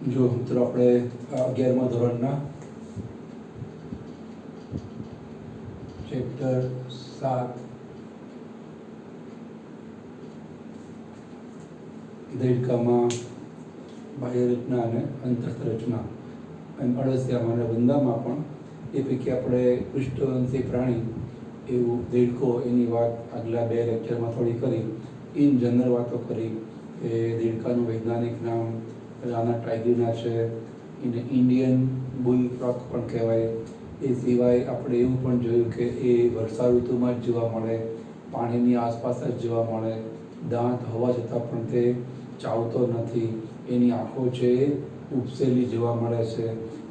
જો મિત્રો આપણે 11મા ધોરણના ચેપ્ટર 7 દેડકામાં બાહ્ય રચના અને અંતસ્થ રચના એમ અળસિયામાં અને વંદામાં પણ એ પૈકી આપણે પૃષ્ઠવંશી પ્રાણી એવું દેડકો એની વાત આગલા 2 લેક્ચરમાં થોડી કરી. ઇન જનરલ વાતો કરી કે દેડકાનું વૈજ્ઞાનિક નામ રાના ટાઇગ્રીના છે, એને ઇન્ડિયન બુલ ફ્રોગ પણ કહેવાય. એ સિવાય આપણે એવું પણ જોયું કે એ વર્ષા ઋતુમાં જ જોવા મળે, પાણીની આસપાસ જ જોવા મળે, દાંત હોવા છતાં પણ તે ચાવતો નથી, એની આંખો છે એ ઉપસેલી જોવા મળે છે.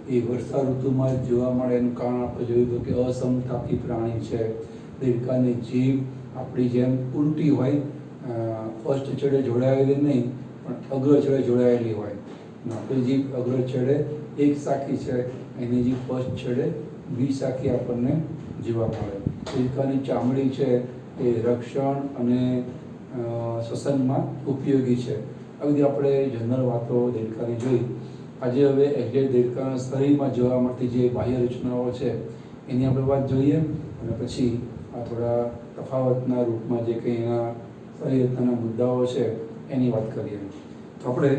એ વર્ષા ઋતુમાં જ જોવા મળે એનું કારણ આપણે જોયું હતું કે અસમતાપી પ્રાણી છે. દેડકાની જીભ આપણી જેમ ઉલટી હોય, ફર્સ્ટ છેડે જોડાયેલી નહીં પણ અગ્ર છેડે જોડાયેલી હોય. આપણી જીભ અગ્ર છેડે એક સાખી છે, એની જીભ ફર્સ્ટ છેડે દ્વિશાખી આપણને જોવા મળે. દેડકાની ચામડી છે એ રક્ષણ અને શ્વસનમાં ઉપયોગી છે. આ બધી આપણે જનરલ વાતો દેડકાની જોઈ. આજે હવે એક્ઝેક્ટ દેડકાના શરીરમાં જોવા મળતી જે બાહ્ય રચનાઓ છે એની આપણે વાત જોઈએ, અને પછી આ થોડા તફાવતના રૂપમાં જે કંઈ એના શરીર રચનાના મુદ્દાઓ છે એની વાત કરીએ. તો આપણે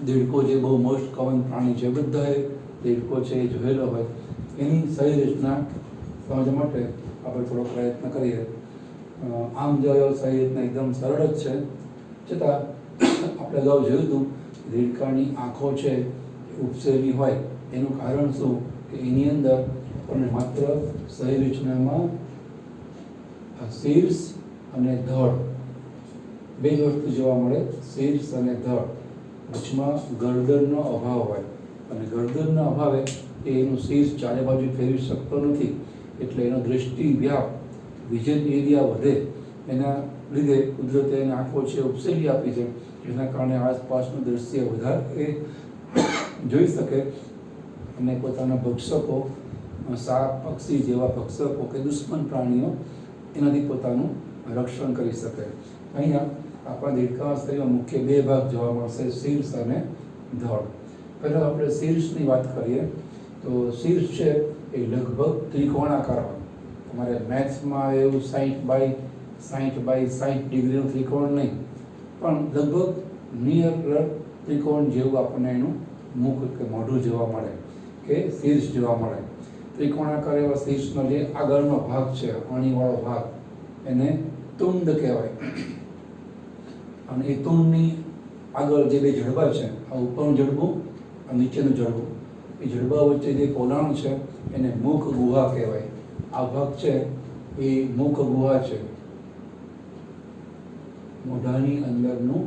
દેડકો જે બહુ મોસ્ટ કોમન પ્રાણી છે, બધાએ દેડકો છે એ જોયેલો હોય, એની શરીર રચના સમજવા માટે આપણે થોડો પ્રયત્ન કરીએ. આમ જો શરીર રચના એકદમ સરળ જ છે, છતાં આપણે અગાઉ જોયું હતું દેડકાની આંખો છે એ ઉપસેલી હોય. એનું કારણ શું કે એની અંદર આપણને માત્ર શરીર રચનામાં શીર્ષ અને ધડ બે વસ્તુ જોવા મળે. શીર્ષ અને ધડ, વચમાં ગરદનનો અભાવ હોય, અને ગરદનના અભાવે એનું શીર્ષ ચારે બાજુ ફેરવી શકતો નથી, એટલે એનો દૃષ્ટિ વ્યાપ વિઝન એરિયા વધે. એના લીધે કુદરતે એની આંખો છે ઉપસેલી આપી છે, જેના કારણે આસપાસનું દૃશ્ય વધારે એ જોઈ શકે અને પોતાના ભક્ષકો, સાપ પક્ષી જેવા ભક્ષકો કે દુશ્મન પ્રાણીઓ એનાથી પોતાનું રક્ષણ કરી શકે. અહીંયા આપણા દેડકા શરીરમાં મુખ્ય 2 ભાગ જોવા મળશે, શીર્ષ અને ધડ. પહેલાં આપણે શીર્ષની વાત કરીએ તો શીર્ષ છે એ લગભગ ત્રિકોણાકાર હોય. તમારે મેથ્સમાં એવું 60 બાય 60 ડિગ્રીનું ત્રિકોણ નહીં, પણ લગભગ નિયર ત્રિકોણ જેવું આપણને એનું મુખ કે મોઢું જોવા મળે કે શીર્ષ જોવા મળે. ત્રિકોણાકાર એવા શીર્ષનો જે આગળનો ભાગ છે, અણીવાળો ભાગ, એને તુંડ કહેવાય. અને એ તુંડની આગળ જે 2 જડબા છે, આ ઉપરનું જડબું અને નીચેનું જડબું, એ જડબા વચ્ચે જે પોલાણ છે એને મુખ ગુહા કહેવાય. આ ભાગ છે એ મુખ ગુહા છે, મોઢાની અંદરનું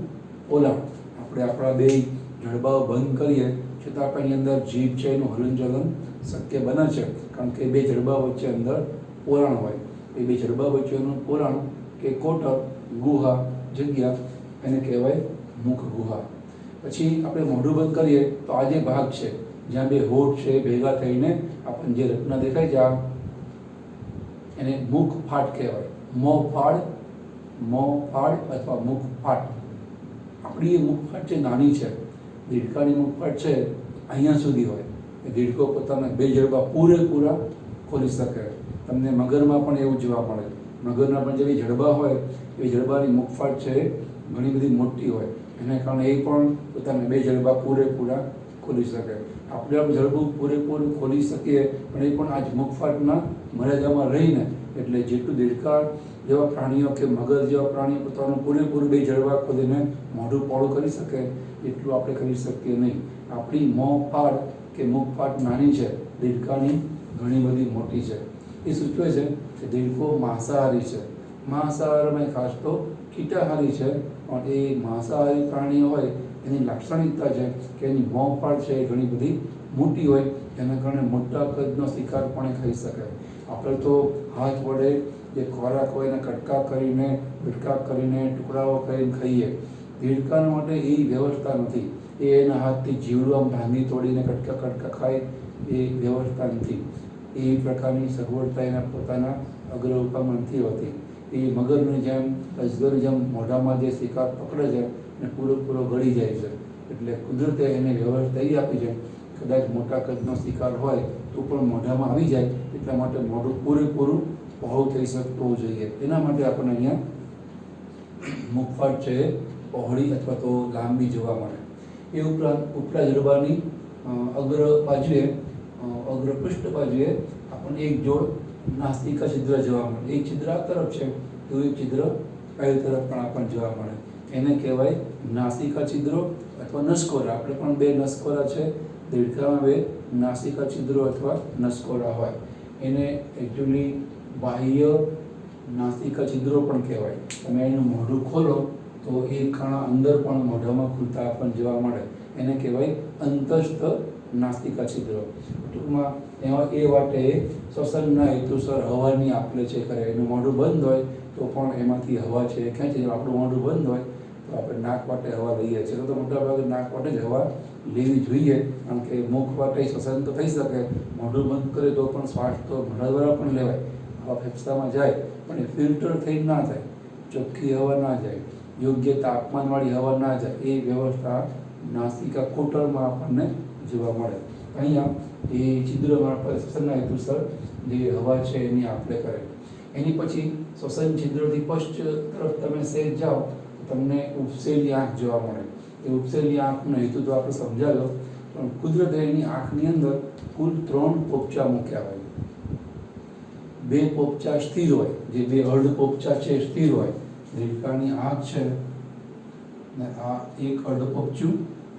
પોલાણ. આપણે આપણા 2 જડબાઓ બંધ કરીએ છતાં આપણી અંદર જીભ છે એનું હલનચલન શક્ય બને છે, કારણ કે 2 જડબા વચ્ચે અંદર પોલાણ હોય. એ 2 જડબા વચ્ચેનું પોલાણ કે કોટર, ગુહા, જગ્યા, એને કહેવાય મુખ ગુહા. પછી આપણે મોઢું બંધ કરીએ તો આ જે ભાગ છે જ્યાં 2 હોઠ છે ભેગા થઈને આપણને જે રચના દેખાય છે, આ એને મુખ ફાટ કહેવાય. મોં ફાડ અથવા મુખ ફાટ. આપણી એ મુખ ફાટ છે નાની છે. દેડકાની મુખ ફાટ છે અહીંયા સુધી હોય. એ દેડકો પોતાના 2 જડબા પૂરેપૂરા ખોલી શકે. તમને મગરમાં પણ એવું જોવા મળે. મગરના પણ જે જડબા હોય એ જડબાની મુખ ફાટ છે ઘણી બધી મોટી હોય, એના કારણે એ પણ પોતાના 2 જડબા પૂરેપૂરા ખોલી શકે. આપણે આમ જડબું પૂરેપૂરું ખોલી શકીએ, પણ એ પણ આજ મુખફાટના મર્યાદામાં રહીને. એટલે જેટલું દેડકા જેવા પ્રાણીઓ કે મગર જેવા પ્રાણીઓ પોતાનું પૂરેપૂરું 2 જડબા ખોલીને મોઢું પહોળું કરી શકે, એટલું આપણે કરી શકીએ નહીં. આપણી મોં ફાટ કે મુખફાટ નાની છે, દેડકાની ઘણી બધી મોટી છે. એ સૂચવે છે કે દેડકો માંસાહારી છે. માંસાહારમાં ખાસ તો કીટાહારી છે, પણ એ માંસાહારી પ્રાણીઓ હોય એની લાક્ષણિકતા છે કે એની મોં ફાટ છે એ ઘણી બધી મોટી હોય, જેના કારણે મોટા કદનો શિકાર પણ એ ખાઈ શકે. આપણે તો હાથ વડે જે ખોરાક હોય એને કટકા કરીને, બટકા કરીને, ટુકડાઓ કરીને ખાઈએ. દેડકાના માટે એ વ્યવસ્થા નથી. એ એના હાથથી જીવડું આમ ભાંગી તોડીને કટકા ખાય એ વ્યવસ્થા નથી. એ પ્રકારની સગવડતા એના પોતાના અગ્રઉપામાં નથી હોતી. એ મગરની જેમ, અજગરની જેમ મોઢામાં જે શિકાર પકડે છે અને પૂરેપૂરો ગળી જાય છે. એટલે કુદરતે એને વ્યવસ્થા એવી આપી છે, કદાચ મોટા કદનો શિકાર હોય તો પણ મોઢામાં આવી જાય, એટલા માટે મોઢું પૂરેપૂરું પહોળું થઈ શકવું જોઈએ. એના માટે આપણને અહીંયા મુખવાટ છે એ પહોળી અથવા તો લાંબી જોવા મળે. એ ઉપરાંત ઉપલા જડબાની અગ્ર બાજુએ અગ્ર પૃષ્ઠ બાજુએ આપણને એક જોડ નાસિકા છિદ્ર જોવા મળે. એક છિદ્ર આ તરફ છે તો એક છિદ્ર પહેલી તરફ પણ આપણને જોવા મળે. એને કહેવાય નાસિકા છિદ્રો અથવા નસકોરા. આપણે પણ બે નસકોરા છે, દેડકામાં બે નાસિકા છિદ્રો અથવા નસકોરા હોય. એને એકચ્યુઅલી બાહ્ય નાસિકા છિદ્રો પણ કહેવાય. તમે એનું મોઢું ખોલો તો એ ખાણા અંદર પણ મોઢામાં ખુલતા આપણને જોવા મળે. એને કહેવાય અંતસ્થ નાસિકા છિદ્રો. ટૂંકમાં એમાં એ વાટે શ્વસનના હેતુસર હવાની આપલે છે કરે. એનું મોઢું બંધ હોય તો પણ એમાંથી હવા છે ખેંચી. આપણું મોઢું બંધ હોય તો આપણે નાક વાટે હવા લઈએ છીએ, તો મોટાભાગે નાક વાટે જ હવા લેવી જોઈએ, કારણ કે મુખ વાટે શ્વસન તો થઈ શકે, મોઢું બંધ કરે તો પણ શ્વાસ તો મોઢા દ્વારા પણ લેવાય, હવા ફેફસામાં જાય, પણ એ ફિલ્ટર થઈ ના થાય, ચોખ્ખી હવા ના જાય, યોગ્ય તાપમાનવાળી હવા ના જાય. એ વ્યવસ્થા નાસિકા કોટરમાં આપણને જોવા મળે. અહીંયા એ છિદ્ર મારફત શ્વસનના હેતુસર જે હવા છે એની આપલે કરે. એની પછી શ્વસન છિદ્રથી પશ્ચ તરફ તમે સહેજ જાઓ તો તમને ઉપસેલી આંખ જોવા મળે. એ ઉપસેલી આંખનો હેતુ તો આપણે સમજાવ્યો, પણ કુદરતે એની આંખની અંદર કુલ 3 પોપચા મૂક્યા હોય. 2 પોપચા સ્થિર હોય, જે 2 અર્ધ પોપચા છે સ્થિર હોય. દેડકાની આંખ છે ને આ એક અર્ધ પોપચું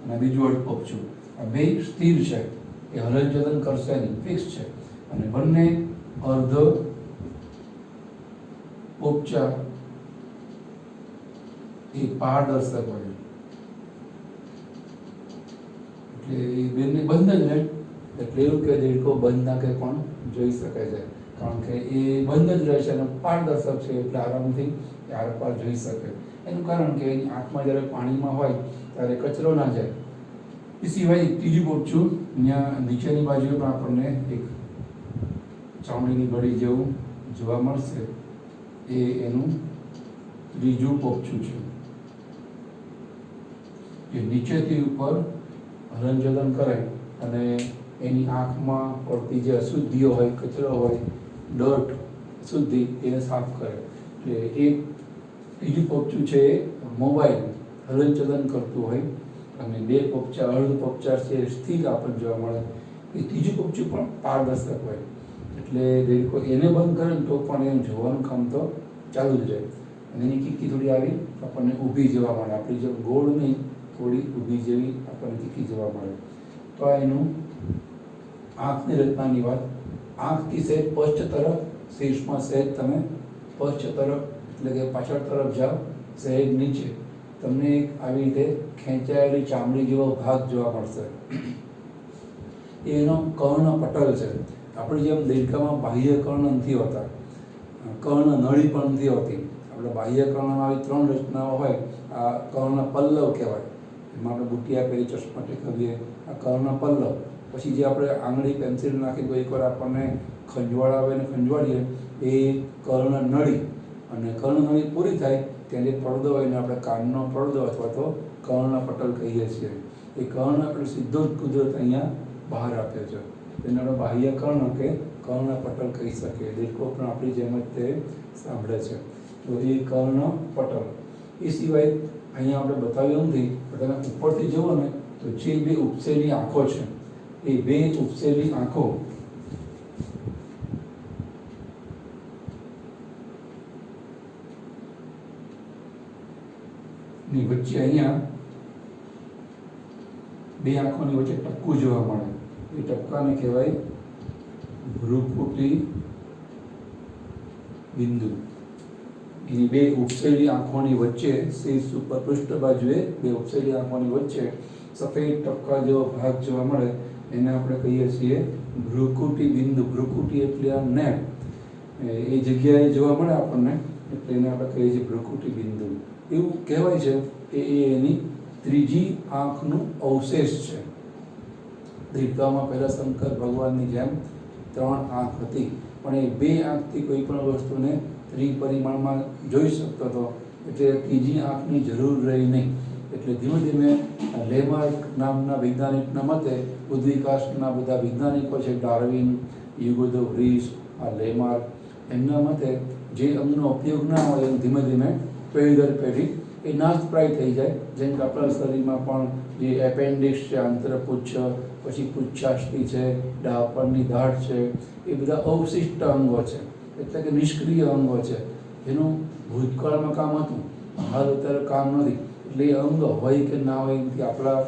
અને બીજું અર્ધ પોપચું, આ 2 સ્થિર છે, એ હલનચલન કરશે નહીં, ફિક્સ છે. અને બંને અર્ધ પોપચા એ પારદર્શક હોય, એટલે એ બંને બંધ જ રહે. એટલે એવું કે દેડકો બંધ ના કે પણ જોઈ શકે છે, કારણ કે એ બંધ જ રહે છે અને પારદર્શક છે, એટલે આરામથી આરપાર જોઈ શકે. એનું કારણ કે એની આંખમાં જ્યારે પાણીમાં હોય ત્યારે કચરો ના જાય. એ સિવાય ત્રીજું પોપચું અહીંયા નીચેની બાજુએ પણ આપણને એક ચામડીની ગળી જેવું જોવા મળશે. એ એનું ત્રીજું પોપચું છે, જે નીચેથી ઉપર હલનચલન કરે અને એની આંખમાં પડતી જે અશુદ્ધિઓ હોય, કચરો હોય, ડર્ટ, અશુદ્ધિ, એને સાફ કરે. એટલે એ ત્રીજું પોપચું છે એ મોબાઈલ હલનચલન કરતું હોય, અને 2 પોપચા અર્ધ પોપચા છે સ્થિર આપણને જોવા મળે. એ ત્રીજું પોપચું પણ પારદર્શક હોય, એટલે દેડકો એને બંધ કરે તો પણ એમ જોવાનું કામ તો ચાલુ જ રહે. અને એની કીકી થોડી આવી આપણને ઊભી જોવા મળે, આપણી જેમ ગોળ નહીં, થોડી ઊભી જેવી આપણને કીકી જોવા મળે. તો આ એનું આંખની રચનાની વાત. આંખથી સહેજ પશ્ચ તરફ, શીર્ષમાં સહેજ તમે પશ્ચ તરફ એટલે કે પાછળ તરફ જાઓ, સહેજ નીચે તમને એક આવી રીતે ખેંચાયેલી ચામડી જેવો ભાગ જોવા મળશે. એનો કર્ણપટલ છે. આપણે જેમ દેડકામાં બાહ્ય કર્ણ નથી હોતા, કર્ણ નળી પણ નથી હોતી. આપણે બાહ્ય કર્ણમાં આવી 3 રચનાઓ હોય. આ કર્ણ પલ્લવ કહેવાય, એમાં આપણે બુટિયા પહેરી ચશ્મા ટેકવીએ, આ કર્ણ પલ્લવ. પછી જે આપણે આંગળી પેન્સિલ નાખી કોઈ એકવાર આપણને ખંજવાળ આવે ને ખંજવાળીએ, એ કર્ણ નળી. અને કર્ણ નળી પૂરી થાય ત્યાં જે પડદો હોય ને આપણે કાનનો પડદો અથવા તો કર્ણપટલ કહીએ છીએ. એ કર્ણ આપણે સીધો જ કુદરત અહીંયા બહાર આપ્યો છે, તેને આપણે બાહ્ય કર્ણ કે કર્ણપટલ કહી શકીએ. દેડકો પણ આપણી જેમ જ તે સાંભળે છે, તો એ કર્ણપટલ. એ સિવાય અહીંયા આપણે બતાવ્યું નથી, પણ તમે ઉપરથી જુઓ ને તો જે 2 ઉપસેલી આંખો છે, એ 2 ઉપસેલી આંખો ની વચ્ચે અહીંયા 2 આંખોની વચ્ચે ટપકું જોવા મળે. એ ટપકાને કહેવાય ભ્રુકુટી બિંદુ. એની 2 ઉપસેલી આંખોની વચ્ચે, શીર્ષ ઉપર પૃષ્ઠ બાજુએ 2 ઉપસેલી આંખોની વચ્ચે સફેદ ટપકા જેવો ભાગ જોવા મળે. એને આપણે કહીએ છીએ ભ્રુકુટી બિંદુ. ભ્રુકુટી એટલે આ નેટ, એ જગ્યાએ જોવા મળે આપણને, એટલે એને આપણે કહીએ છીએ ભ્રુકુટી બિંદુ. એવું કહેવાય છે કે એ એની ત્રીજી આંખનું અવશેષ છે. દેડકામાં પહેલા શંકર ભગવાનની જેમ 3 આંખ હતી, પણ એ 2 આંખથી કોઈ પણ વસ્તુને ત્રિપરિમાણમાં જોઈ શકતો હતો, એટલે ત્રીજી આંખની જરૂર રહી નહીં. એટલે એટલે ધીમે ધીમે લેમાર્ક નામના વૈજ્ઞાનિકના મતે ઉદ્વિકાસના બધા વૈજ્ઞાનિકો છે, ડાર્વિન, યુગો ધ વ્રીસ, આ લેમાર્ક, એમના મતે જે અંગનો ઉપયોગ ના હોય એમ ધીમે ધીમે પેઢી દર પેઢી એ નાશપ્રાય થઈ જાય. જેમ કે આપણા શરીરમાં પણ જે એપેન્ડિક્સ છે, આંતરપુચ્છ, પછી પુચ્છાસ્થિ છે, ડાપણની દાઢ છે, એ બધા અવશિષ્ટ અંગો છે, એટલે કે નિષ્ક્રિય અંગો છે, જેનું ભૂતકાળમાં કામ હતું, હાલ અત્યારે કામ નથી. એટલે એ અંગ હોય કે ના હોય એમથી આપણા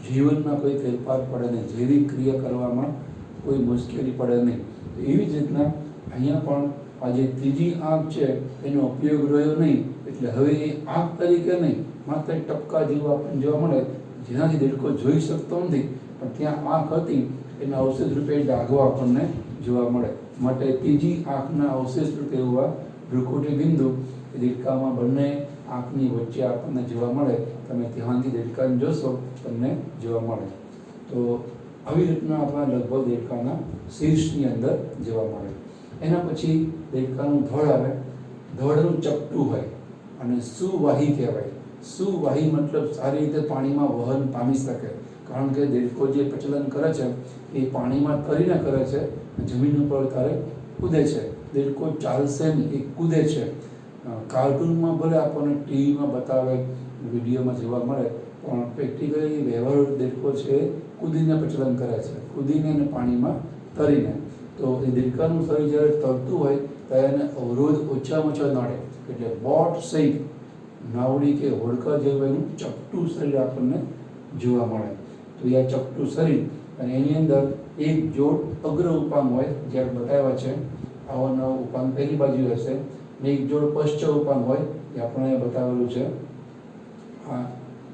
જીવનમાં કોઈ ફેરફાર પડે નહીં, જૈવિક ક્રિયા કરવામાં કોઈ મુશ્કેલી પડે નહીં. એવી જ રીતના અહીંયા પણ આ જે ત્રીજી આંખ છે એનો ઉપયોગ રહ્યો નહીં, એટલે હવે એ આંખ તરીકે નહીં, માત્ર ટપકા જેવું આપણને જોવા મળે, જેનાથી દેડકો જોઈ શકતો નથી, પણ ત્યાં આંખ હતી એના અવશેષ રૂપે ડાઘો આપણને જોવા મળે. માટે ત્રીજી આંખના અવશેષ રૂપે એવા ભ્રુકુટી બિંદુ એ દેડકામાં બંને આંખની વચ્ચે આપણને જોવા મળે. તમે ધ્યાનથી દેડકાને જોશો તમને જોવા મળે. તો આવી રીતના આપણા લગભગ દેડકાના શીર્ષની અંદર જોવા મળે. એના પછી દેડકાનું ધડ આવે. ધડનું ચપટું હોય અને સુવાહી કહેવાય. સુવાહી મતલબ સારી રીતે પાણીમાં વહન પામી શકે, કારણ કે દેડકો જે પ્રચલન કરે છે એ પાણીમાં તરીને કરે છે, જમીન ઉપર તારે કૂદે છે. દેડકો ચાલશે નહીં, એ કૂદે છે. કાર્ટૂનમાં ભલે આપણને ટીવીમાં બતાવે, વિડીયોમાં જોવા મળે, પણ પ્રેક્ટિકલી વ્યવહાર દેડકો છે કૂદીને પ્રચલન કરે છે, કૂદીને અને પાણીમાં તરીને. તો એ દેડકાનું શરીર જ્યારે તરતું હોય ત્યારે એને અવરોધ ઓછામાં ઓછા નડે, એટલે બોટ સહિત નાવડી કે હોડકા જેવું એનું ચપટું શરીર આપણને જોવા મળે. તો એ ચપટું શરીર અને એની અંદર એક જોડ અગ્ર ઉપાંગ હોય, જ્યારે બતાવ્યા છે આવો નવો ઉપાંગ પહેલી બાજુ હશે, ને એક જોડ પશ્ચ ઉપાંગ હોય, એ આપણે બતાવેલું છે. આ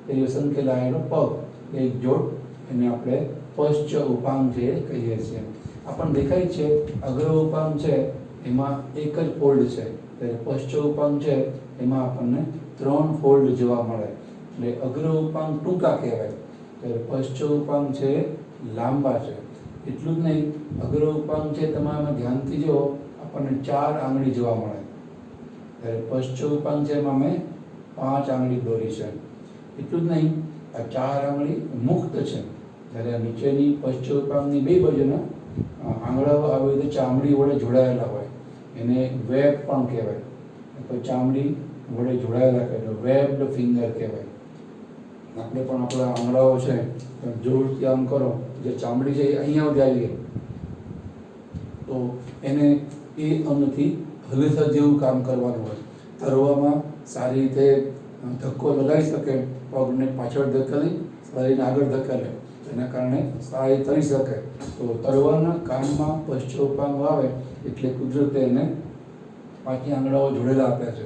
એ સંકેલાયેલો પગ, એક જોડ, એને આપણે પશ્ચ ઉપાંગ જે કહીએ છીએ. આપણને દેખાય છે અગ્ર ઉપાંગ છે એમાં એક જ ફોલ્ડ છે, ત્યારે પશ્ચ ઉપાંગ છે એમાં આપણને 3 ફોલ્ડ જોવા મળે. એટલે અગ્ર ઉપાંગ ટૂંકા કહેવાય, ત્યારે પશ્ચ ઉપાંગ છે લાંબા છે. એટલું જ નહીં, અગ્ર ઉપાંગ છે તમે ધ્યાનથી જુઓ, આપણને 4 આંગળી જોવા મળે, ત્યારે પશ્ચ ઉપાંગ છે એમાં મેં 5 આંગળી દોરી છે. એટલું જ નહીં, આ 4 આંગળી મુક્ત છે, જ્યારે નીચેની પશ્ચ ઉપાંગની બે બાજુના આંગળાઓ આવી રીતે ચામડી વડે જોડાયેલા હોય, એને વેબ પણ કહેવાય. તો ચામડી વડે જોડાયેલા કહેવાય, વેબ્ડ ફિંગર કહેવાય. આપણે પણ આપણા આંગળાઓ છે જોરથી આમ કરો, જે ચામડી છે એ અહીંયા સુધી આવી ગઈ, તો એને એ અંગથી હલેસા જેવું કામ કરવાનું હોય. તરવામાં સારી રીતે ધક્કો લગાવી શકે, પગને પાછળ ધકેલી શરીરને આગળ ધકેલે, એના કારણે સારી તરી શકે. તો તરવાના કામમાં પશ્ચ ઉપાંગ આવે એટલે કુદરતે એને 5 આંગળાઓ જોડેલા આપ્યા છે.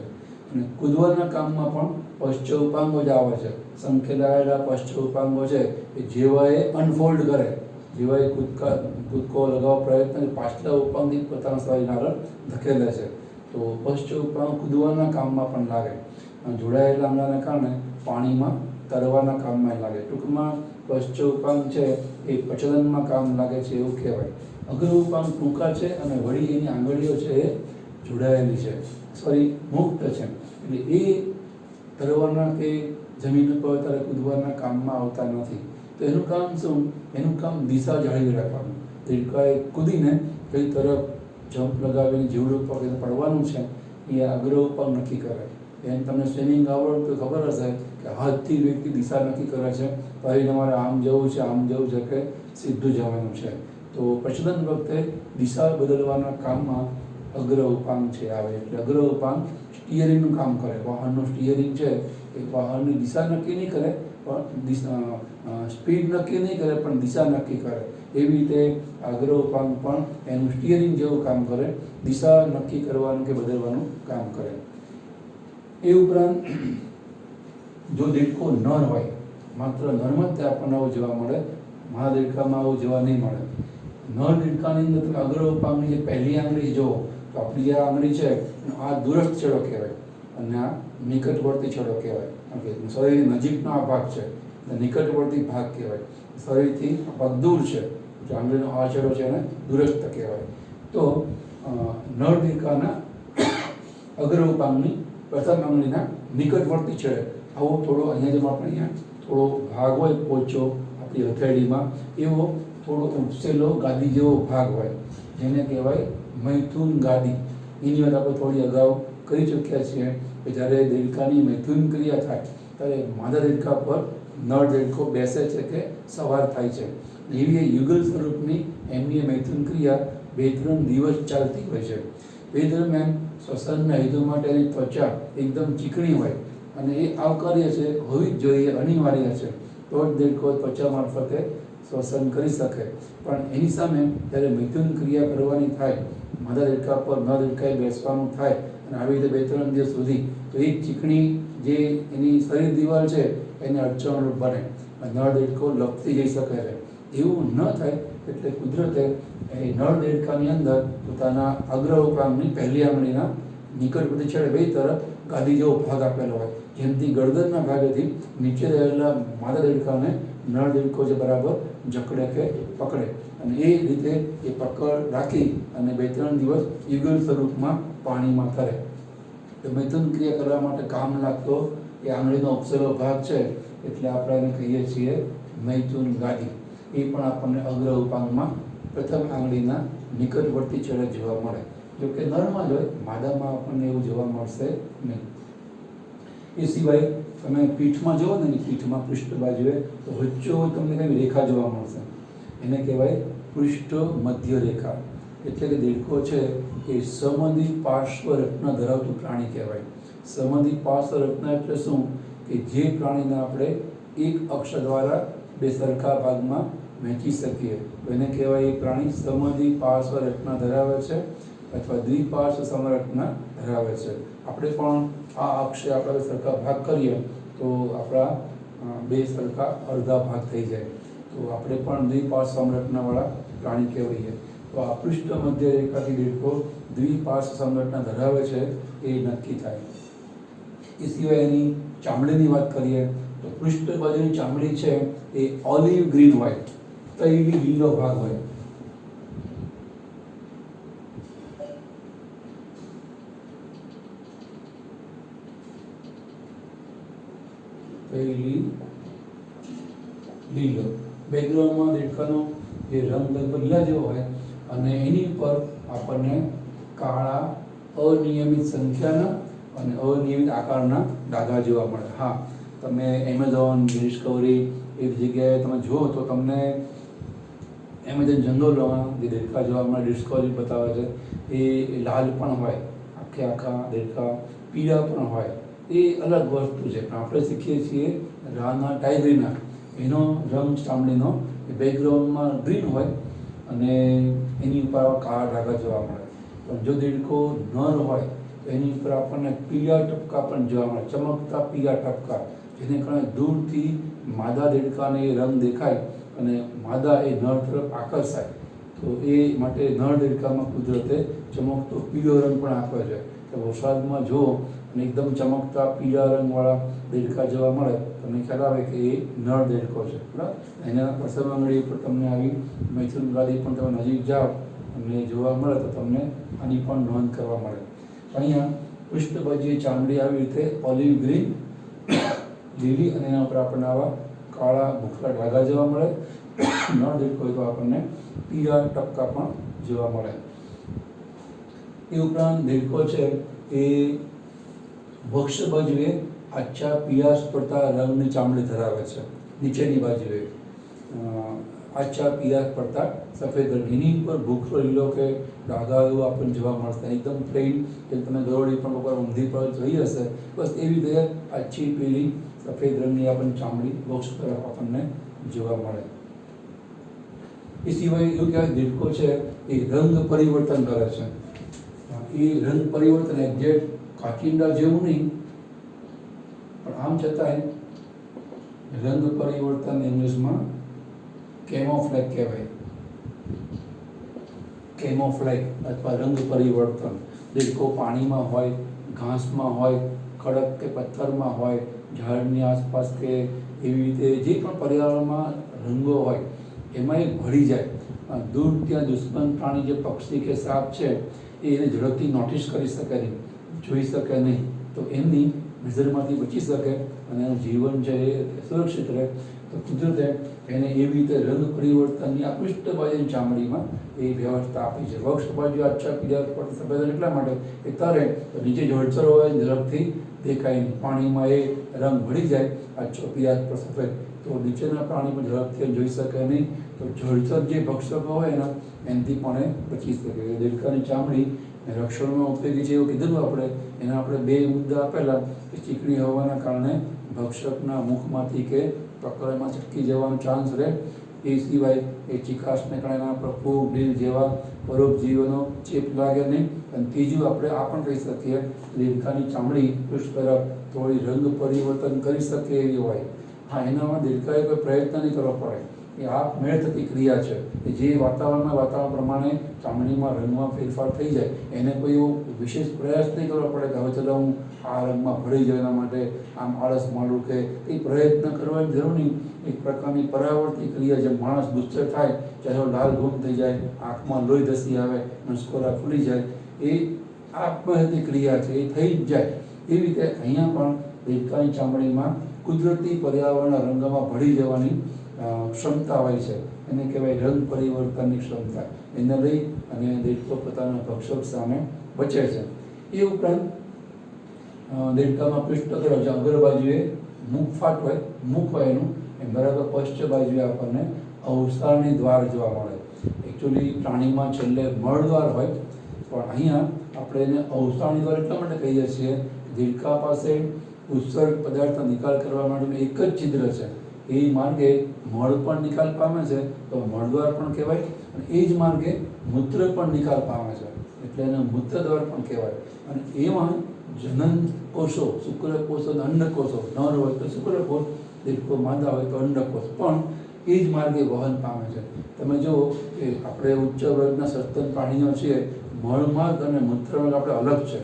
અને કૂદવાના કામમાં પણ પશ્ચ ઉપાંગો જ આવે છે. સંકેલાયેલા પશ્ચ ઉપાંગો છે એ જેવા એ અનફોલ્ડ કરે, જેવા એ કૂદકો લગાવવા પ્રયત્ન પાછલા ઉપાંગથી પોતાના શરીરને આગળ ધકેલે છે. તો પશ્ચ ઉપાંગ કૂદવાના કામમાં પણ લાગે, જોડાયેલા આંગળાને કારણે પાણીમાં તરવાના કામમાં લાગે. ટૂંકમાં પશ્ચ ઉપાંગ છે એ પ્રચલનમાં કામ લાગે છે એવું કહેવાય. અગ્ર ઉપાંગ ટૂંકા છે અને વળી એની આંગળીઓ છે એ જોડાયેલી છે, સોરી મુક્ત છે, એટલે એ તરવાના કે જમીન ઉપર ત્યારે કૂદવાના કામમાં આવતા નથી. તો એનું કામ શું? એનું કામ દિશા જાળવી રાખવાનું. દેડકાએ કૂદીને કઈ તરફ જમ્પ લગાવીને જીવડ ઉપર પડવાનું છે એ અગ્ર ઉપાંગ નક્કી કરે. એમ તમને સ્વિમિંગ આવડતું તો ખબર હશે કે હાથથી વ્યક્તિ દિશા નક્કી કરે છે, પછી તમારે આમ જવું છે, આમ જવું છે કે સીધું જવાનું છે. તો પ્રચલન વખતે દિશા બદલવાના કામમાં અગ્ર ઉપાંગ છે આવે. એટલે અગ્ર ઉપાંગ સ્ટીયરિંગનું કામ કરે. વાહનનું સ્ટીયરિંગ છે એ વાહનની દિશા નક્કી નહીં કરે, પણ સ્પીડ નક્કી નહીં કરે, પણ દિશા નક્કી કરે. એવી રીતે અગ્ર ઉપાંગ પણ એનું સ્ટીયરિંગ જેવું કામ કરે, દિશા નક્કી કરવાનું કે બદલવાનું કામ કરે. એ ઉપરાંત જો દેડકો નર હોય, માત્ર નરમાં જ આપણને આવું જોવા મળે, મહા દેડકામાં આવું જોવા નહીં મળે. નર દેડકાની અંદર તમે અગ્ર ઉપાંગની જે પહેલી આંગળી જુઓ તો આપણી જે આંગળી છે આ દૂરસ્થ છેડો કહેવાય અને આ નિકટવર્તી છેડો કહેવાય. કારણ કે શરીરની નજીકનો આ ભાગ છે એટલે નિકટવર્તી ભાગ કહેવાય. શરીરથી આ ભાગ દૂર છે એટલે આંગળીનો આ છેડો છે એને દૂરસ્થ કહેવાય. તો નર દેડકાના અગ્ર ઉપાંગની પ્રથમ આંગળીના નિકટવર્તી છેડે આવો થોડો અહીંયા જેમ આપણે અહીંયા થોડો ભાગ હોય પોચો આપણી હથેળીમાં, એવો થોડો ઉપસેલો ગાદી જેવો ભાગ હોય, જેને કહેવાય મૈથુન ગાદી. એની વાત આપણે થોડી અગાઉ કરી ચૂક્યા છીએ કે જ્યારે દેડકાની મૈથુન ક્રિયા થાય ત્યારે માદા દેડકા પર નર દેડકો બેસે છે કે સવાર થાય છે. એવી એ યુગલ સ્વરૂપની એમની મૈથુન ક્રિયા 2-3 દિવસ ચાલતી હોય છે. એ દરમિયાન શ્વસનના હેતુ માટેની ત્વચા એકદમ ચીકણી હોય અને એ આવકાર્ય છે, હોવી જ જોઈએ, અનિવાર્ય છે, તો જ દેડકો ત્વચા મારફતે શ્વસન કરી શકે. પણ એની સામે જ્યારે મૈથુન ક્રિયા કરવાની થાય, માદા દેડકા પર નર દેડકાએ બેસવાનું થાય અને આવી રીતે 2-3 દિવસ સુધી, તો એ ચીકણી જે એની શરીર દિવાલ છે એને અડચણરૂપ બને, નર દેડકો લપસી જઈ શકે છે. એવું ન થાય એટલે કુદરતે એ નર દેડકાની અંદર પોતાના અગ્ર ઉપાંગની પહેલી આંગળીના નિકટવર્તી છેડે બે તરફ ગાદી જેવો ભાગ આપેલો હોય, જેમથી ગરદનના ભાગેથી નીચે રહેલા માદા દેડકાને નર દેડકો જે બરાબર જકડે કે પકડે, અને એ રીતે એ પકડ રાખી અને 2-3 દિવસ યુગલ સ્વરૂપમાં પાણીમાં તરે. તો મૈથુન ક્રિયા કરવા માટે કામ લાગતો એ આંગળીનો ઉપસેલો ભાગ છે, એટલે આપણે એને કહીએ છીએ મૈથુન ગાદી. એ પણ આપણને અગ્ર ઉપાંગમાં પ્રથમ આંગળીના નિકટવર્તી છેડે જોવા મળે. જો કે નરમાં જ હોય, માદામાં આપણને એવું જોવા મળશે નહીં. એ સિવાય તમે પીઠમાં જુઓ ને, પીઠમાં પૃષ્ઠ બાજુએ તો વચ્ચે તમને કંઈ રેખા જોવા મળશે, એને કહેવાય પૃષ્ઠ મધ્ય રેખા. એટલે કે દેડકો છે એ સમદ્વિ પાર્શ્વ રચના ધરાવતું પ્રાણી કહેવાય. સમદ્વિ પાર્શ્વ રચના એટલે શું? કે જે પ્રાણીને આપણે એક અક્ષ દ્વારા બે સરખા ભાગમાં વહેંચી શકીએ, તો એને કહેવાય એ પ્રાણી સમદ્વિ પાર્શ્વ રચના ધરાવે છે અથવા દ્વિપાર્શ્વ સમરચના ધરાવે છે. આપણે પણ આ અક્ષે આપણે સરખા ભાગ કરીએ તો આપણા બે સરખા અડધા ભાગ થઈ જાય, તો આપણે પણ દ્વિપાર્શ્વ સમરચનાવાળા પ્રાણી કહેવાઈએ. તો આ પૃષ્ઠ મધ્ય રેખાથી દેડકો દ્વિપાર્શ્વ સમરચના ધરાવે છે એ નક્કી થાય. એ સિવાય એની ચામડીની વાત કરીએ તો પૃષ્ઠ બાજુની ચામડી છે એ ઓલિવ ગ્રીન હોય, તૈલી લીલો ભાગ હોય. લીલો બેકગ્રાઉન્ડમાં દેડકાનો જે રંગ લગભગ લીલા જેવો હોય અને એની ઉપર આપણને કાળા અનિયમિત સંખ્યાના અને અનિયમિત આકારના ડાઘા જોવા મળે. હા, તમે એમેઝોન, ડિસ્કવરી એ જગ્યાએ તમે જુઓ તો તમને એમેઝોન જંગલોમાં જે દેડકા જોવા મળે, ડિસ્કવરી બતાવે છે, એ લાલ પણ હોય, આખા દેડકા પીળા પણ હોય. એ અલગ વસ્તુ છે, પણ આપણે શીખીએ છીએ રાના ટાઈગરીના, એનો રંગ ચામડીનો બેકગ્રાઉન્ડમાં ગ્રીન હોય અને એની ઉપર કાળા ડાઘા જોવા મળે. પણ જો દેડકો નર હોય તો એની ઉપર આપણને પીળા ટપકા પણ જોવા મળે, ચમકતા પીળા ટપકા, જેને કારણે દૂરથી માદા દેડકાને એ રંગ દેખાય અને માદા એ નર તરફ આકર્ષાય. તો એ માટે નર દેડકામાં કુદરતે ચમકતો પીળો રંગ પણ આપ્યો છે. તો વરસાદમાં જુઓ અને એકદમ ચમકતા પીળા રંગવાળા દેડકા જોવા મળે, તમને ખ્યાલ આવે કે એ નર દેડકો છે, બરાબર. એના પ્રથમ આંગળી ઉપર તમને આવી મૈથુન ગાદી પણ તમે નજીક જાઓ અને જોવા મળે તો તમને આની પણ નોંધ કરવા મળે. અહીંયા પૃષ્ઠ બાજુએ ચામડી આવી રીતે ઓલિવ ગ્રીન, લીલી, અને એના ઉપર આપણને આવા કાળા ભૂખરા ડાઘા જોવા મળે. નર દેડકો હોય તો આપણને પીળા ટપકા પણ જોવા મળે. એ ઉપરાંત દેડકો છે એ વક્ષ બાજુએ આછા પીળાશ પડતા રંગની ચામડી ધરાવે છે. નીચેની બાજુએ આછા પીળાશ પડતા સફેદ રંગ, એની ઉપર ભૂખરો લીલો કે ડાઘા એવું આપણને જોવા મળશે. એકદમ પ્લેન, કે તમે ગરોળી પણ ઉપર ઊંધી પર જોઈ હશે, બસ એવી રીતે આછી પીળી સફેદ રંગની આપણને ચામડી વક્ષ તરફ આપણને જોવા મળે. એ સિવાય એવું કહેવાય દેડકો છે એ રંગ પરિવર્તન કરે છે. એ રંગ પરિવર્તન એક્ઝેક્ટ કાચિંડા જેવું નહીં, પણ આમ છતાંય રંગ પરિવર્તન ઇંગ્લિશમાં કેમોફ્લેગ કહેવાય. કેમોફ્લેગ અથવા રંગ પરિવર્તન. દેડકો પાણીમાં હોય, ઘાસમાં હોય, ખડક કે પથ્થરમાં હોય, ઝાડની આસપાસ કે એવી રીતે જે પણ પર્યાવરણમાં રંગો હોય એમાં એ ભળી જાય. દૂર ત્યાં દુશ્મન પ્રાણી જે પક્ષી કે સાપ છે એ એને ઝડપથી નોટિસ કરી શકે નહીં, જોઈ શકે નહીં, તો એમની નજરમાંથી બચી શકે અને એનું જીવન છે એ સુરક્ષિત રહે. તો કુદરતે એને એવી રીતે રંગ પરિવર્તનની આ પૃષ્ઠ બાજુની ચામડીમાં એ વ્યવસ્થા આપી છે. વક્ષ બાજુ આછા પીળા પર સફેદ એટલા માટે એ તરે તો નીચે જળચર હોય ઝડપથી દેખાય નહીં. પાણીમાં એ રંગ ભળી જાય આછો પીળા પર સફેદ તો નીચેના પ્રાણીમાં ઝડપથી જોઈ શકે નહીં. તો જળચર જે ભક્ષકો હોય એના એનાથી પણ એ બચી શકે. દેડકાની ચામડી રક્ષણમાં ઉપયોગી છે એવું કીધું આપણે. એના આપણે બે મુદ્દા આપેલા કે ચીકણી હોવાના કારણે ભક્ષકના મુખમાંથી કે પકડમાં ચટકી જવાનો ચાન્સ રહે. એ સિવાય એ ચીકાશને કારણે એના પર ફૂગ ડીલ જેવા પરોપજીવીઓનો ચેપ લાગે નહીં. અને ત્રીજું આપણે આ પણ કહી શકીએ દેડકાની ચામડી પૃષ્ઠ તરફ થોડી રંગ પરિવર્તન કરી શકે એવી હોય. હા, એનામાં દેડકાએ કોઈ પ્રયત્ન નહીં કરવો પડે. એ આપમેળ થતી ક્રિયા છે કે જે વાતાવરણ પ્રમાણે ચામડીમાં રંગમાં ફેરફાર થઈ જાય. એને કોઈ એવો વિશેષ પ્રયાસ નહીં કરવો પડે કે હવે ચલો હું આ રંગમાં ભળી જાય એના માટે આમ આળસ મારું કે કંઈ પ્રયત્ન કરવાની જરૂર નહીં. એક પ્રકારની પરાવર્તી ક્રિયા. જે માણસ ગુસ્સે થાય ચાહે લાલ ઘૂમ થઈ જાય, આંખમાં લોહી ધસી આવે, નસકોરા ફૂલી જાય, એ આપમેળની ક્રિયા છે, એ થઈ જ જાય. એવી રીતે અહીંયા પણ દેડકાની ચામડીમાં કુદરતી પર્યાવરણના રંગમાં ભળી જવાની ક્ષમતા હોય છે. એને કહેવાય રંગ પરિવર્તનની ક્ષમતા. એને લઈ અને દેડકો પોતાના ભક્ષક સામે બચે છે. એ ઉપરાંત દેડકામાં પૃષ્ઠ તરફ અગ્ર બાજુએ મુખ ફાટ હોય, મુખ હોય એનું એ બરાબર પશ્ચ બાજુએ આપણને અવસાળની દ્વાર જોવા મળે. એકચ્યુઅલી પ્રાણીમાં છેલ્લે મળદ્વાર હોય પણ અહીંયા આપણે એને અવસાળની દ્વાર એટલા માટે કહીએ છીએ. દેડકા પાસે ઉત્સર્ગ પદાર્થનો નિકાલ કરવા માટેનું એક જ છિદ્ર છે. એ માર્ગે મળ પણ નિકાલ પામે છે તો મળદ્વાર પણ કહેવાય. અને એ જ માર્ગે મૂત્ર પણ નિકાલ પામે છે એટલે એને મૂત્રદ્વાર પણ કહેવાય. અને એમાં જનન કોષો, શુક્રકોષ અને અંડકોષો, નર હોય તો શુક્રકોષ, દેડકો માદા હોય તો અંડકોષ પણ એ જ માર્ગે વહન પામે છે. તમે જુઓ કે આપણે ઉચ્ચ વર્ગના સસ્તન પ્રાણીઓ છીએ, મળમાર્ગ અને મૂત્રમાર્ગ આપણે અલગ છે.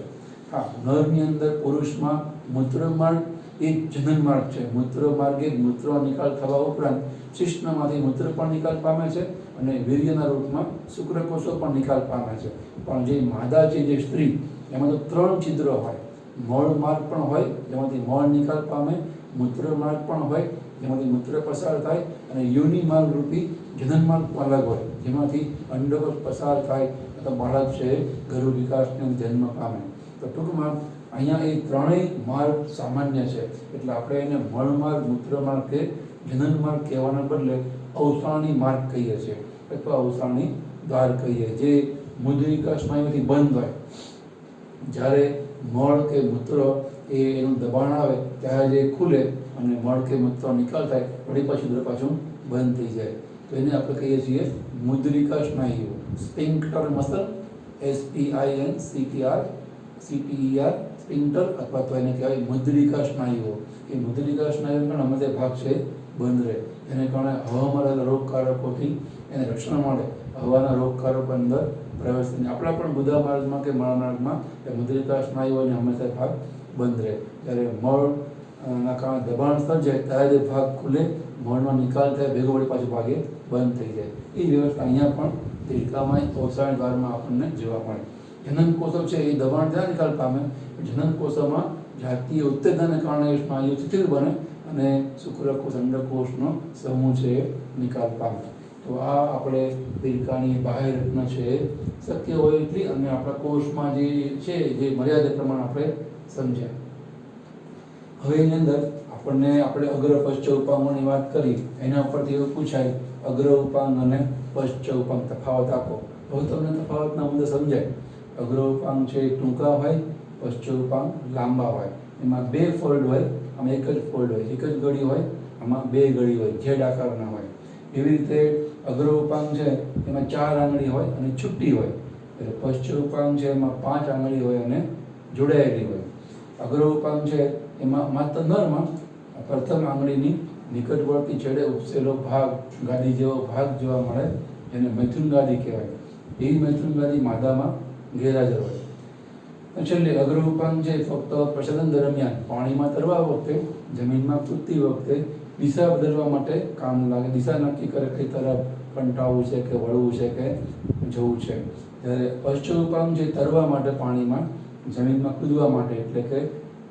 હા, નરની અંદર પુરુષમાં મૂત્રમાર્ગ એ જનન માર્ગ છે. મૂત્ર માર્ગે મૂત્ર નિકાલ થવા ઉપરાંત શિશ્નમાંથી મૂત્ર પણ નિકાલ પામે છે અને વીર્યના રૂપમાં શુક્રકોષો પણ નિકાલ પામે છે. પણ જે માદા છે, જે સ્ત્રી, એમાં તો 3 છિદ્રો હોય. મળ માર્ગ પણ હોય જેમાંથી મળ નિકાલ પામે, મૂત્ર માર્ગ પણ હોય જેમાંથી મૂત્ર પસાર થાય અને યોનિ માર્ગ રૂપી જનન માર્ગ પણ અલગ હોય જેમાંથી અંડકોષ પસાર થાય તો બાળક છે ગર્ભ વિકાસને જન્મ પામે. તો ટૂંકમાં અહીંયા એ ત્રણેય માર્ગ સામાન્ય છે. એટલે આપણે એને મળ માર્ગ, મૂત્ર માર્ગ કે જનન માર્ગ કહેવાના બદલે અવસાળની માર્ગ કહીએ છીએ અથવા અવસાળની દ્વાર કહીએ, જે મુદ્રિકા સ્નાયુથી બંધ હોય. જ્યારે મળ કે મૂત્ર એનું દબાણ આવે ત્યારે જે ખુલે અને મળ કે મૂત્ર નિકાલ થાય વળી પાછું બંધ થઈ જાય તો એને આપણે કહીએ છીએ મુદ્રિકા સ્નાયુઓ. સ્પિન્ક્ટર મસલ, SPINCTER સ્પિન્ક્ટર અથવા તો એને કહેવાય મુદ્રિકા સ્નાયુઓ. એ મુદ્રિકા સ્નાયુ પણ મધ્ય ભાગ છે બંધ રહે. એને કારણે હવામાં રહેલા રોગકારકોથી એને રક્ષણ મળે. હવાના રોગકારકો અંદર પ્રવેશ થઈને આપણા પણ ગુદા માર્ગમાં કે મળમાર્ગમાં એ મુદ્રિકા સ્નાયુઓને હંમેશા ભાગ બંધ રહે. જ્યારે મળના કારણે દબાણ સર્જાય ત્યારે જે ભાગ ખુલે, મળનો નિકાલ થાય, ભેગો વળી પાછું ભાગે બંધ થઈ જાય. એ વ્યવસ્થા અહીંયા પણ દેડકામાં અવસાળ દ્વારમાં આપણને જોવા મળે. જનન કોષો છે એ દબાણ ત્યાં નિકાલ પામે. જનન કોષોમાં જાતીય ઉત્તેજનાને કારણે સ્નાયુ શિથિલ બને અને શુક્રકોષ, અંડકોષનો સમૂહ છે એ નિકાલ પામે. તો આ આપણે દેડકાની બાહ્ય રચના છે શક્ય હોય એટલી અને આપણા કોષમાં જે છે જે મર્યાદા પ્રમાણે આપણે સમજ્યા. હવે એની અંદર આપણે અગ્ર પશ્ચ ઉપાંગોની વાત કરી. એના ઉપરથી એવું પૂછાય અગ્ર ઉપાંગ અને પશ્ચ ઉપાંગ તફાવત આપો. હવે તમને તફાવતના મુદ્દે સમજાય. અગ્ર ઉપાંગ છે ટૂંકા હોય, પશ્ચ ઉપાંગ લાંબા હોય. એમાં 2 ફોલ્ડ હોય, આમાં એક જ ફોલ્ડ હોય, એક જ ગળી હોય, આમાં 2 ગળી હોય, ઝેડ આકારના હોય. એવી રીતે અગ્ર ઉપાંગ છે એમાં 4 આંગળી હોય અને છૂટી હોય. એટલે પશ્ચ ઉપાંગ છે એમાં 5 આંગળી હોય અને જોડાયેલી હોય. અગ્ર ઉપાંગ છે એમાં માત્ર નરમાં પ્રથમ આંગળીની નિકટવર્તી છેડે ઉપસેલો ભાગ, ગાદી જેવો ભાગ જોવા મળે, જેને મૈથુન ગાદી કહેવાય. એ મૈથુન ગાદી માદામાં ગેરહાજર હોય. છેલ્લે અગ્ર ઉપાંગ છે ફક્ત પ્રસદન દરમિયાન પાણીમાં તરવા વખતે, જમીનમાં કૂદતી વખતે દિશા બદલવા માટે કામ લાગે. દિશા નક્કી કરે કઈ તરફ કંટાળવું છે કે વળવું છે કે જવું છે. જ્યારે પશ્ચ ઉપાંગ છે તરવા માટે પાણીમાં, જમીનમાં કૂદવા માટે એટલે કે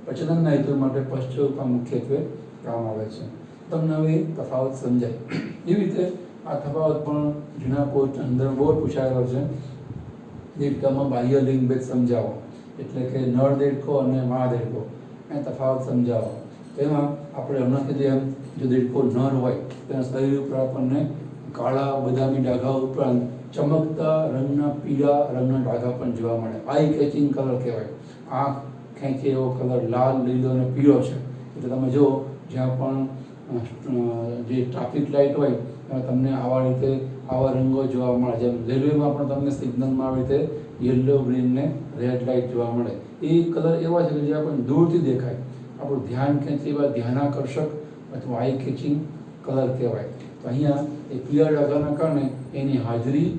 પ્રજનનના હેતુ માટે પશ્ચોપા મુખ્યત્વે કામ આવે છે. તમને હવે તફાવત સમજાય. એવી રીતે આ તફાવત પણ જૂના કોર્સ અંદર બહુ પૂછાયેલો છે. દેડકામાં બાહ્ય લિંગ ભેદ સમજાવો, એટલે કે નર દેડકો અને માદા દેડકો, એ તફાવત સમજાવો. તેમાં આપણે હમણાં કીધું એમ, જો દેડકો નર હોય તેના શરીર ઉપર આપણને કાળા બદામી ડાઘા ઉપરાંત ચમકતા રંગના પીળા રંગના ડાઘા પણ જોવા મળે. આઈ કેચિંગ કલર કહેવાય. આંખ ખેંચે એવો કલર લાલ, લીલો અને પીળો છે. એટલે તમે જુઓ જ્યાં પણ જે ટ્રાફિક લાઇટ હોય ત્યાં તમને આવા રીતે આવા રંગો જોવા મળે. જેમ રેલવેમાં પણ તમને સિગ્નલમાં આવી રીતે યલો, ગ્રીન ને રેડ લાઇટ જોવા મળે. એ કલર એવા છે કે જે આપણને દૂરથી દેખાય, આપણું ધ્યાન ખેંચે એવા ધ્યાનાકર્ષક અથવા આઈ કેચિંગ કલર કહેવાય. તો અહીંયા એ પીળા ડાઘાના કારણે એની હાજરી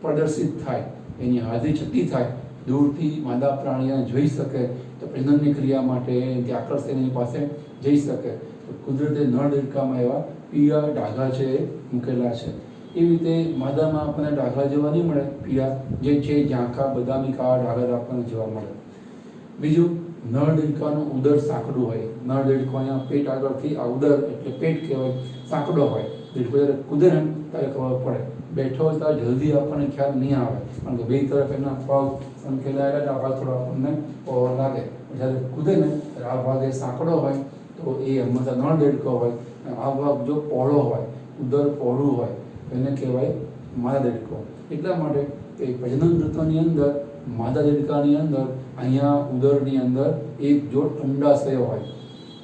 પ્રદર્શિત થાય, એની હાજરી છતી થાય, દૂરથી માદા પ્રાણીઓને જોઈ શકે, તો પ્રજનનની ક્રિયા માટે તે આકર્ષણ એની પાસે જઈ શકે. તો કુદરતે નર દેડકામાં એવા પીળા ડાઘા છે એ મૂકેલા છે. એવી રીતે માદામાં આપણને ડાઘા જોવા નહીં મળે પીળા, જે છે ઝાંખા બદામી કાળા ડાઘા આપણને જોવા મળે. બીજું, નર દેડકાનું ઉદર સાંકડું હોય. નર દેડકો અહીંયા પેટ આગળથી, આ ઉદર એટલે પેટ કહેવાય, સાંકડો હોય. દેડકો જ્યારે કૂદે ને ત્યારે ખબર પડે. બેઠો હોય ત્યારે જલ્દી આપણને ખ્યાલ નહીં આવે, કારણ કે બે તરફ એના પગ સંકેલાયેલા, આ ભાગ થોડો આપણને પહોળો લાગે. જ્યારે કૂદે ને ત્યારે આ ભાગ એ સાંકડો હોય તો એ હંમેશા નર દેડકો હોય. આ ભાગ જો પહોળો હોય, ઉદર પહોળું હોય, એને કહેવાય માદા દેડકો. એટલા માટે કે પ્રજનન ઋતુની અંદર માદા દેડકાની અંદર અહીંયા ઉદરની અંદર એક જોડ અંડાશયો હોય,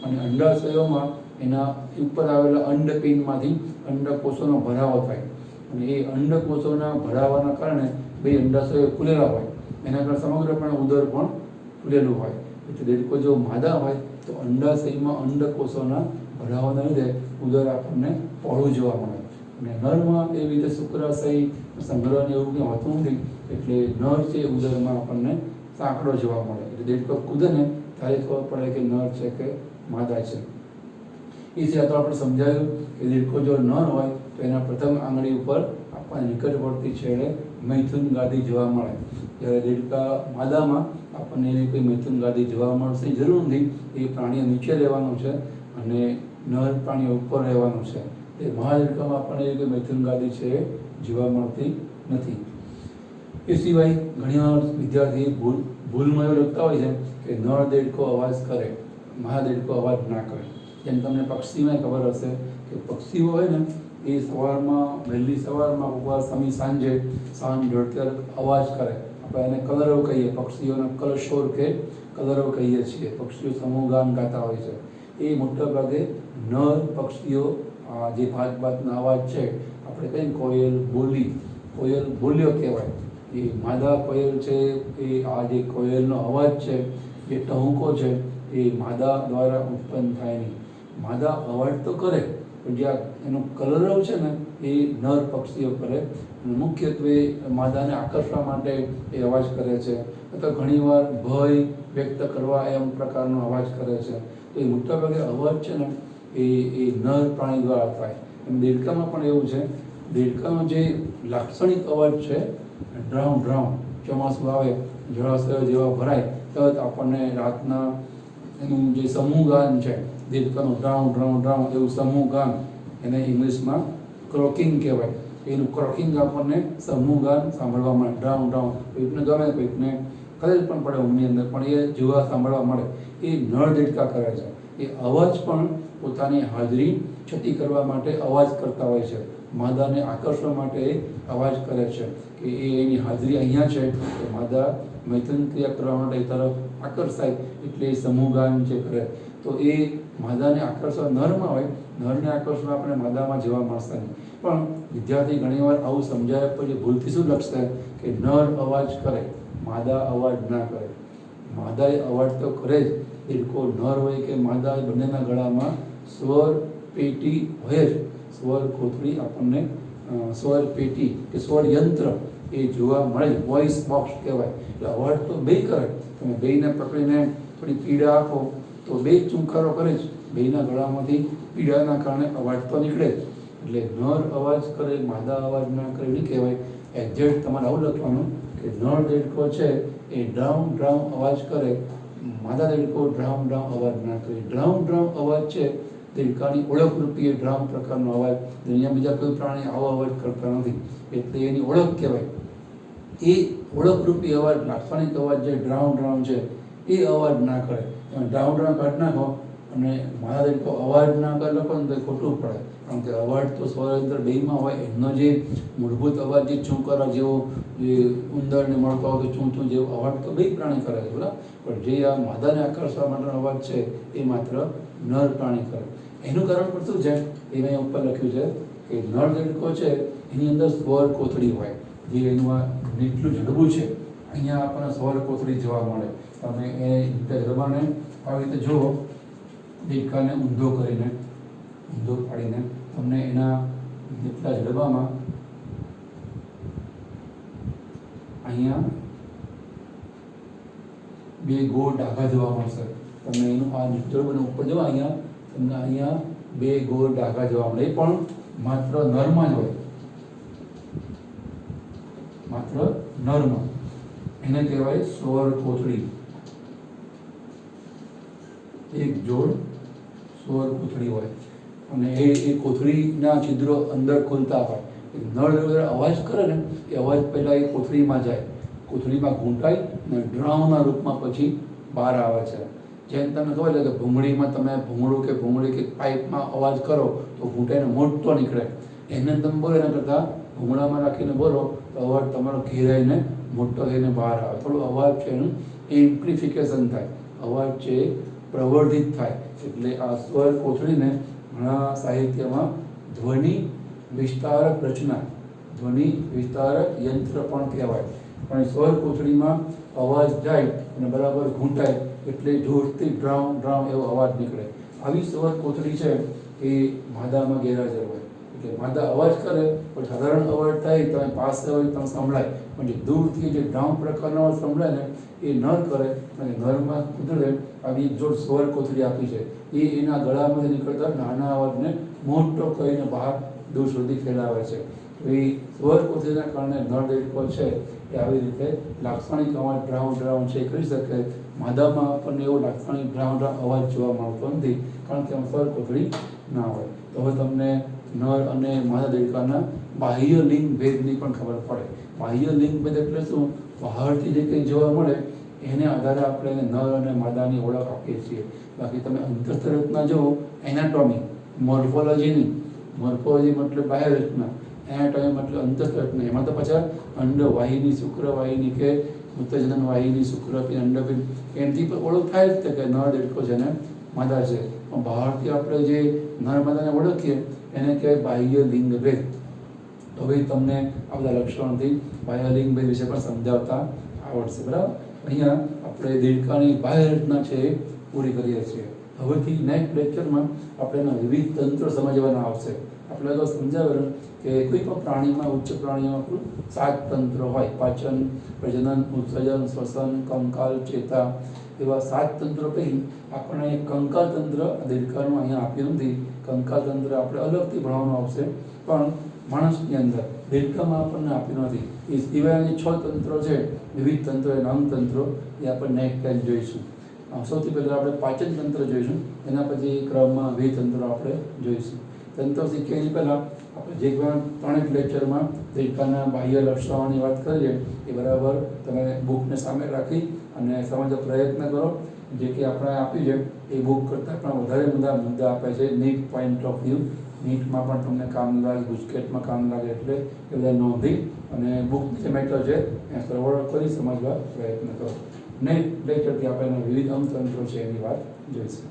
અને અંડાશયોમાં એના ઉપર આવેલા અંડપિંડમાંથી અંડકોષોનો ભરાવો થાય, અને એ અંડકોષોના ભરાવાના કારણે બે અંડાશયો ખુલેલા હોય, એના કારણે સમગ્ર પણ ઉદર પણ ખુલેલું હોય. એટલે દેડકો જો માદા હોય તો અંડાશયમાં અંડકોષોના ભરાવાના લીધે ઉદર આપણને પહોળું જોવા મળે. અને નરમાં એવી રીતે શુક્રાશય સંગ્રહને એવું કંઈ હોતું નથી, એટલે નર છે ઉદરમાં આપણને સાંકડો જોવા મળે. એટલે દેડકો કૂદે ને ત્યારે ખબર પડે કે નર છે કે માદા છે. એ સિવાય તો આપણે સમજાયું કે દેડકો જો નર હોય તો એના પ્રથમ આંગળી ઉપર આપણને નિકટવર્તી છેડે મૈથુન ગાદી જોવા મળે. જ્યારે દેડકા માદામાં આપણને એવી કોઈ મૈથુન ગાદી જોવા મળશે જરૂર નથી. એ પ્રાણીઓ નીચે રહેવાનું છે અને નર પ્રાણીઓ ઉપર રહેવાનું છે. એ મહાદેડકામાં આપણને એવી કોઈ મૈથુન ગાદી છે એ જોવા મળતી નથી. એ સિવાય ઘણીવાર વિદ્યાર્થી ભૂલમાં એવું લખતા હોય છે કે નર દેડકો અવાજ કરે, મહાદેડકો અવાજ ના કરે. જેમ તમને પક્ષીમાં ખબર હશે કે પક્ષીઓ હોય ને એ સવારમાં, વહેલી સવારમાં, ઉપવાર સમી સાંજ ઢળતર અવાજ કરે. આપણે એને કલરવ કહીએ, પક્ષીઓના કલશોર કે કલરવ કહીએ છીએ. પક્ષીઓ સમૂહગાન ગાતા હોય છે. એ મોટાભાગે નર પક્ષીઓ જે ભાતના અવાજ છે, આપણે કહીએ કોયલ બોલ્યો કહેવાય. એ માદા કોયલ છે એ આ જે કોયલનો અવાજ છે, જે ટહુકો છે, એ માદા દ્વારા ઉત્પન્ન થાય નહીં. માદા અવાજ તો કરે પણ જે એનો કલરવ છે ને એ નર પક્ષીઓ કરે. અને મુખ્યત્વે માદાને આકર્ષવા માટે એ અવાજ કરે છે, અથવા ઘણીવાર ભય વ્યક્ત કરવા એમ પ્રકારનો અવાજ કરે છે. તો એ મોટાભાગે અવાજ છે ને એ નર પ્રાણી દ્વારા થાય. એમ દેડકામાં પણ એવું છે. દેડકાનો જે લાક્ષણિક અવાજ છે, ડ્રાઉં ડ્રાઉં, ચોમાસું આવે, જળાશયો જેવા ભરાય તરત આપણને રાતના એનું જે સમૂહગાન છે દેડકાનું, ડ્રાઉં ડ્રાઉં ડ્રાઉં એવું સમૂહગાન, એને ઇંગ્લિશમાં ક્રોકિંગ કહેવાય. એનું ક્રોકિંગ આપણને સમૂહગાન સાંભળવા મળે. ડ્રાઉં ડ્રાઉં, કોઈકને ગમે, કોઈકને ખરેજ પણ પડે ઊંઘની અંદર, પણ એ જોવા સાંભળવા મળે. એ નર દેડકા કરે છે. એ અવાજ પણ પોતાની હાજરી છતી કરવા માટે અવાજ કરતા હોય છે. માદાને આકર્ષવા માટે અવાજ કરે છે કે એની હાજરી અહીંયા છે, તો માદા મૈથુન ક્રિયા કરવા માટે એ તરફ આકર્ષાય, એટલે એ સમૂહગાન જે કરે. તો એ માદાને આકર્ષવા નરમાં હોય, નરને આકર્ષવા આપણે માદામાં જોવા મળશે નહીં. પણ વિદ્યાર્થી ઘણીવાર આવું સમજાવ્યા પછી ભૂલથી શું લખશે કે નર અવાજ કરે, માદા અવાજ ના કરે. માદાએ અવાજ તો કરે જ. દેડકો નર હોય કે માદા, બંનેના ગળામાં સ્વર પેટી હોય જ. સ્વર કોથળી આપણને સ્વર પેટી કે સ્વર યંત્ર એ જોવા મળે જ. વોઇસ બોક્સ કહેવાય. એટલે અવાજ તો બે કરે. તમે બેયને પકડીને થોડી પીડા આપો તો બે ચૂંકારો કરે જ. બેયના ગળામાંથી પીડાના કારણે અવાજ તો નીકળે જ. એટલે નર અવાજ કરે, માદા અવાજ ના કરે નહીં કહેવાય. એક્ઝેક્ટ તમારે આવું લખવાનું કે નર દેડકો છે એ ડ્રાઉં ડ્રાઉં અવાજ કરે, માદા દેડકો ડ્રામ ડ્રામ અવાજ ના કરે. ડ્રામ ડ્રામ અવાજ છે દેડકાની ઓળખરૂપી એ ડ્રામ પ્રકારનો અવાજ. દુનિયા બીજા કોઈ પ્રાણી આવો અવાજ કરતા નથી, એટલે એની ઓળખ કહેવાય. એ ઓળખરૂપી અવાજ, લાક્ષણિક અવાજ જે ડ્રામ ડ્રામ છે એ અવાજ ના કરે. ડ્રામ ડ્રામ કાઢી નાખો અને માદા દેડકો અવાજ ના કરે લખો ને તો એ ખોટું પડે, કારણ કે અવાજ તો સ્વર બેમાં હોય. એમનો જે મૂળભૂત અવાજ જે ચૂંકરા જેવો, જે ઉંદરને મળતો હોય તો ચૂં ચૂં જેવો અવાજ તો બે પ્રાણી કરે છે, બરાબર. પણ જે આ માદાને આકર્ષવા માટેનો અવાજ છે એ માત્ર નર પ્રાણી કરે. એનું કારણ પણ શું છે એ મેં ઉપર લખ્યું છે કે નર દેડકો છે એની અંદર સ્વર કોથળી હોય, જે એનું આ નીચલું જડબું છે અહીંયા આપણને સ્વર કોથળી જોવા મળે. તમે એ જડબાને આવી રીતે જુઓ, દેડકાને ઊંધો કરીને, ઊંધો પાડીને તમને એના નીચલા જડબામાં અહીંયા બે ગોળ ડાઘા જોવા મળશે. તમને એનું આ જડબું ઉપર જુઓ, અહીંયા તમને અહીંયા બે ગોળ ડાઘા જોવા મળે. એ પણ માત્ર નરમાં જ હોય, માત્ર નરમાં. એને કહેવાય સ્વર કોથળી. એક જોડ સ્વર કોથળી હોય અને એ કોથળીના છિદ્રો અંદર ખુલતા હોય. નળ અવાજ કરે ને એ અવાજ પહેલાં એ કોથળીમાં જાય, કોથળીમાં ઘૂંટાય અને ડ્રામના રૂપમાં પછી બહાર આવે છે. જેમ તમને ખબર છે કે ભૂંગળીમાં તમે ભૂંગળું કે ભૂંગળી કે પાઇપમાં અવાજ કરો તો ઘૂંટાઈને મોટો નીકળે. એને તમે બોલો એના કરતાં ભૂંગળામાં રાખીને બોલો તો અવાજ તમારો ઘેરાઈને મોટો થઈને બહાર આવે. થોડો અવાજ છે એનું એમ્પ્લિફિકેશન થાય, અવાજ છે પ્રવર્ધિત થાય. એટલે આ સ્વર કોથળીને ઘણા સાહિત્યમાં ધ્વનિ વિસ્તારક રચના, ધ્વનિ વિસ્તારક યંત્ર પણ કહેવાય. પણ સ્વર કોથળીમાં અવાજ જાય અને બરાબર ઘૂંટાય એટલે જોરથી ડ્રામ ડ્રામ એવો અવાજ નીકળે. આવી સ્વર કોથળી છે એ માદામાં ગેરહાજર હોય. એટલે માદા અવાજ કરે પણ સાધારણ અવાજ થાય, તમે પાસે હોય તમે સંભળાય, પણ જે દૂરથી જે ડ્રામ પ્રકારનો અવાજ સંભળાય ને એ નર કરે. અને નરમાં કુદરતે આવી એક જોડ સ્વર કોથળી આપી છે, એ એના ગળામાંથી નીકળતા નાના અવાજને મોટો કરીને બહાર દૂર સુધી ફેલાવે છે. તો એ સ્વર કોથળીના કારણે નર દેડકો છે એ આવી રીતે લાક્ષણિક અવાજ ડ્રાઉં ડ્રાઉં છે કરી શકે. માદામાં આપણને એવો લાક્ષણિક ડ્રાઉં ડ્રાઉં અવાજ જોવા મળતો નથી, કારણ કે સ્વર કોથળી ના હોય. તો હવે તમને નર અને માદા દેડકાના બાહ્ય લિંગ ભેદની પણ ખબર પડે. બાહ્ય લિંગ ભેદ એટલે શું? બહારથી જે કંઈ જોવા મળે એને આધારે આપણે એને નર અને માદાની ઓળખ આપીએ છીએ. બાકી તમે અંતસ્થ રચના જુઓ, એનાટોમી, મોર્ફોલોજીની, મોર્ફોલોજી મતલબ બાહ્ય રચના, એનાટોમી મતલબ અંતસ્થ રચના. એમાં તો પાછા અંડવાહિની, શુક્રવાહિની કે ઉત્તેજન વાહિની, શુક્રપિંડ, અંડપિંડ, એનાથી પણ ઓળખ થાય જ છે કે નર દેડકો છે ને માદા છે. પણ બહારથી આપણે જે નર માદાને ઓળખીએ એને કહેવાય બાહ્ય લિંગ ભેદ. તો હવે તમને આ બધા લક્ષણોથી બાહ્ય લિંગ ભેદ વિશે પણ સમજાવતા આવડશે, બરાબર. અહીંયા આપણે દેડકાની બાહ્ય રચના છે એ પૂરી કરીએ છીએ. હવેથી નેક્સ્ટ લેક્ચરમાં આપણે એના વિવિધ તંત્ર સમજવાના આવશે. આપણે તો સમજાવેલું કે કોઈ પણ પ્રાણીમાં, ઉચ્ચ પ્રાણીઓમાં કુલ 7 તંત્ર હોય. પાચન, પ્રજનન, ઉત્સર્જન, શ્વસન, કંકાલ, ચેતા, એવા 7 તંત્રો પૈકી આપણને એક કંકાલ તંત્ર દેડકાનું અહીંયા આપ્યું નથી. કંકાલ તંત્ર આપણે અલગથી ભણવાનું આવશે, પણ માણસની અંદર દેડકામાં આપણને આપ્યું નથી. એ સિવાયની 6 તંત્રો છે, વિવિધ તંત્રો, અંગ તંત્રો, એ આપણે નેક્સ્ટ ટાઈમ જોઈશું. સૌથી પહેલાં આપણે પાચન તંત્ર જોઈશું, એના પછી ક્રમમાં વિવિધ તંત્રો આપણે જોઈશું. તંત્ર શીખ્યાની પહેલાં આપણે જે પણ 3 લેક્ચરમાં દેડકાના બાહ્ય લક્ષણોની વાત કરીએ એ બરાબર તમે બુકને સામે રાખી અને સમજવાનો પ્રયત્ન કરો. જે કે આપણે આપ્યું છે એ બુક કરતાં પણ વધારે મુદ્દા આપે છે નીટ પોઈન્ટ ઓફ વ્યૂ. નીટમાં પણ તમને કામ લાગે, ગુજકેટમાં કામ લાગે, એટલે એ બધા નોંધી અને બુકની જે મેટર છે એ સરવાળો કરી સમજવા પ્રયત્ન કરો. નેક્સ્ટ લેક્ચરથી આપણે વિવિધ અંગતંત્રો છે એની વાત જોઈશું.